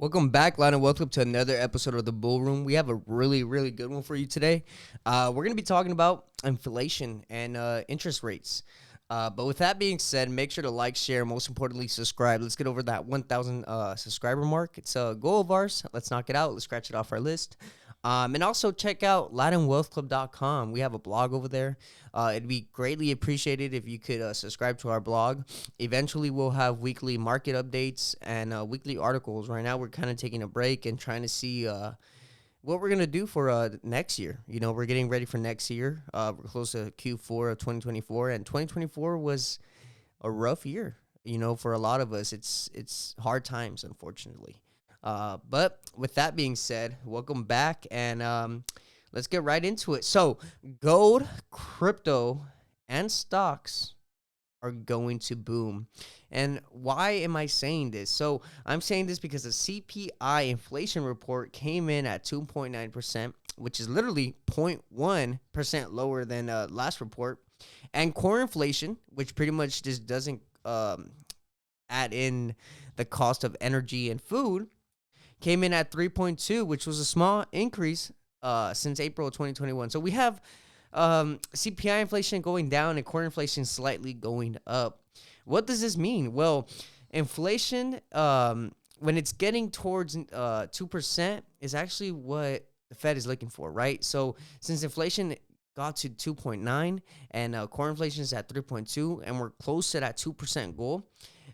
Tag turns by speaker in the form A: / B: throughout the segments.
A: Welcome back, Lana. Welcome to another episode of the Bull Room. We have a really, really good one for you today. We're going to be talking about inflation and interest rates. But with that being said, make sure to like, share, most importantly, subscribe. Let's get over that 1,000 subscriber mark. It's a goal of ours. Let's knock it out. Let's scratch it off our list. And also check out LatinWealthClub.com. We have a blog over there. It'd be greatly appreciated if you could subscribe to our blog. Eventually, we'll have weekly market updates and weekly articles. Right now, we're kind of taking a break and trying to see what we're going to do for next year. You know, we're getting ready for next year. We're close to Q4 of 2024, and 2024 was a rough year. You know, for a lot of us, it's hard times, unfortunately. But with that being said, welcome back, and let's get right into it. So gold, crypto, and stocks are going to boom. And why am I saying this? So I'm saying this because the CPI inflation report came in at 2.9%, which is literally 0.1% lower than last report. And core inflation, which pretty much just doesn't add in the cost of energy and food, came in at 3.2, which was a small increase since April of 2021. So we have CPI inflation going down and core inflation slightly going up. What does this mean? Well, inflation, when it's getting towards 2%, is actually what the Fed is looking for, right? So since inflation got to 2.9 and core inflation is at 3.2, and we're close to that 2% goal,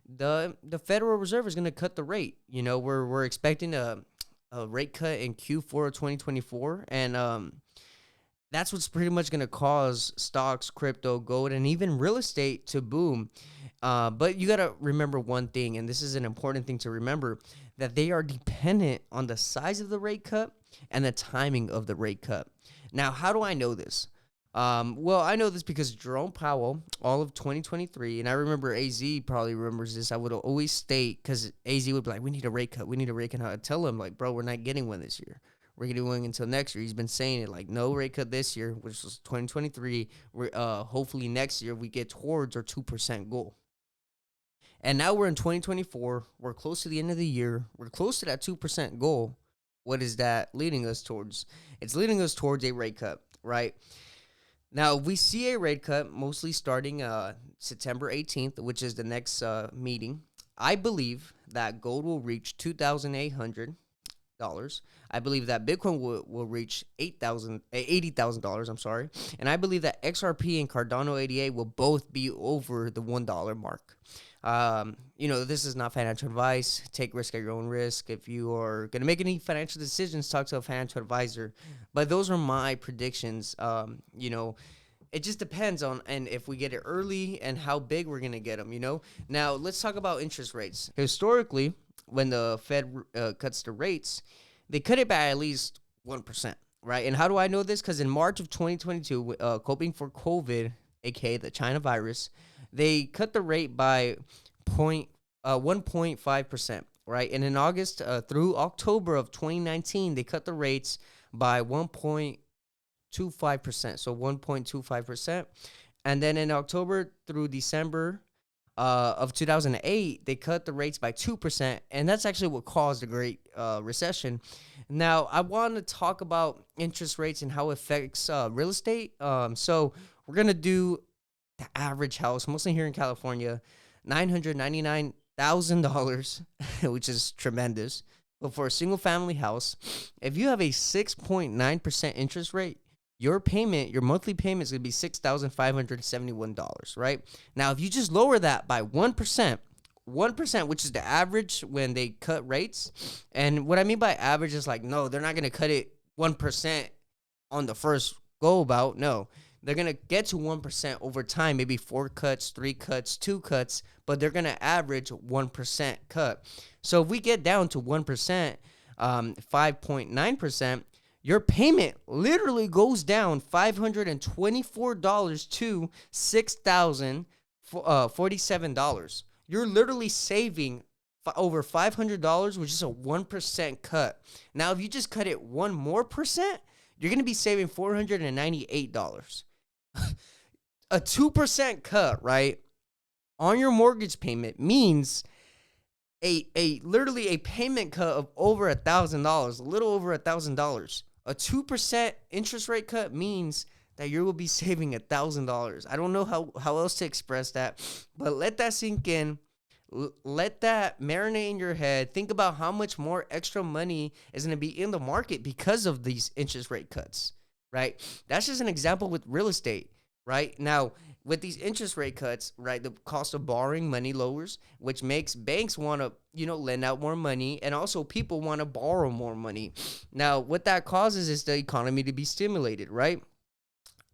A: the Federal Reserve is going to cut the rate. You know, we're expecting a rate cut in Q4 of 2024, and that's what's pretty much going to cause stocks, crypto, gold, and even real estate to boom. But you got to remember one thing, and this is an important thing to remember, that they are dependent on the size of the rate cut and the timing of the rate cut. Now, how do I know this? Well, I know this because Jerome Powell, all of 2023, and I remember AZ probably remembers this, I would always state, because AZ would be like, we need a rate cut. And I'd tell him, like, bro, we're not getting one this year. We're getting one until next year. He's been saying it, like, no rate cut this year, which was 2023. Hopefully next year we get towards our 2% goal. And now we're in 2024. We're close to the end of the year. We're close to that 2% goal. What is that leading us towards? It's leading us towards a rate cut, right? Now, we see a rate cut mostly starting September 18th, which is the next meeting. I believe that gold will reach $2,800. I believe that Bitcoin will reach $80,000. I'm sorry. And I believe that XRP and Cardano 88 will both be over the $1 mark. You know, this is not financial advice. Take risk at your own risk. If you are going to make any financial decisions, talk to a financial advisor. But those are my predictions. You know, it just depends on and if we get it early and how big we're going to get them, you know. Now, let's talk about interest rates. Historically, when the Fed cuts the rates, they cut it by at least 1%, right? And how do I know this? Because in March of 2022, coping for COVID, aka the China virus, they cut the rate by 1.5%, right? And in August through October of 2019, they cut the rates by 1.25%, so 1.25%. And then in October through December of 2008, they cut the rates by 2%, and that's actually what caused the Great Recession. Now, I want to talk about interest rates and how it affects real estate. So we're going to do the average house, mostly here in California, $999,000, which is tremendous. But for a single family house, if you have a 6.9% interest rate, your monthly payment is going to be $6,571, right? Now, if you just lower that by 1%, which is the average when they cut rates, and what I mean by average is like, no, they're not going to cut it 1% on the first go about. No, they're going to get to 1% over time, maybe 4 cuts, 3 cuts, 2 cuts, but they're going to average 1% cut. So if we get down to 1%, 5.9%, your payment literally goes down $524 to $6,047. You're literally saving over $500, which is a 1% cut. Now, if you just cut it 1 more percent, you're going to be saving $498. A 2% cut, right, on your mortgage payment means a literally a payment cut of over $1,000, a little over $1,000. A 2% interest rate cut means that you will be saving $1,000. I don't know how else to express that, but let that sink in. Let that marinate in your head. Think about how much more extra money is going to be in the market because of these interest rate cuts, right? That's just an example with real estate, right? Now, with these interest rate cuts, right, the cost of borrowing money lowers, which makes banks want to, lend out more money, and also people want to borrow more money. Now, what that causes is the economy to be stimulated, right?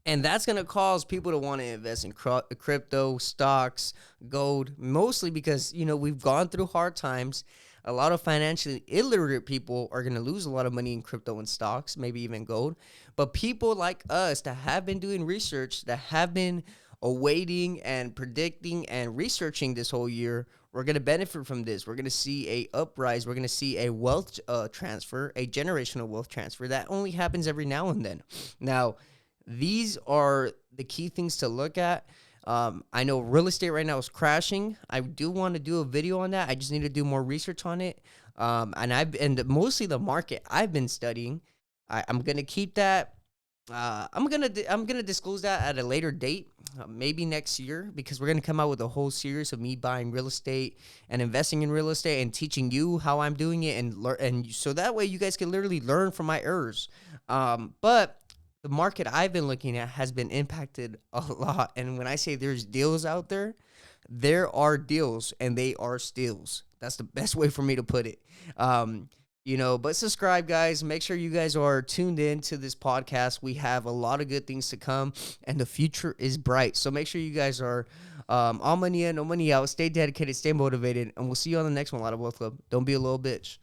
A: And that's going to cause people to want to invest in crypto, stocks, gold, mostly because, we've gone through hard times. A lot of financially illiterate people are going to lose a lot of money in crypto and stocks, maybe even gold. But people like us that have been doing research, that have been awaiting and predicting and researching this whole year, we're going to benefit from this. We're going to see a uprise. We're going to see a wealth transfer, a generational wealth transfer that only happens every now and then. Now, these are the key things to look at. I know real estate right now is crashing. I do want to do a video on that. I just need to do more research on it. And mostly the market I've been studying. I'm gonna keep that. I'm gonna disclose that at a later date, maybe next year, because we're gonna come out with a whole series of me buying real estate and investing in real estate and teaching you how I'm doing it, and so that way you guys can literally learn from my errors. But the market I've been looking at has been impacted a lot. And when I say there's deals out there, there are deals and they are steals. That's the best way for me to put it. But subscribe, guys. Make sure you guys are tuned in to this podcast. We have a lot of good things to come and the future is bright. So make sure you guys are all money in, no money out. Stay dedicated, stay motivated, and we'll see you on the next one, Lot of Wealth Club. Don't be a little bitch.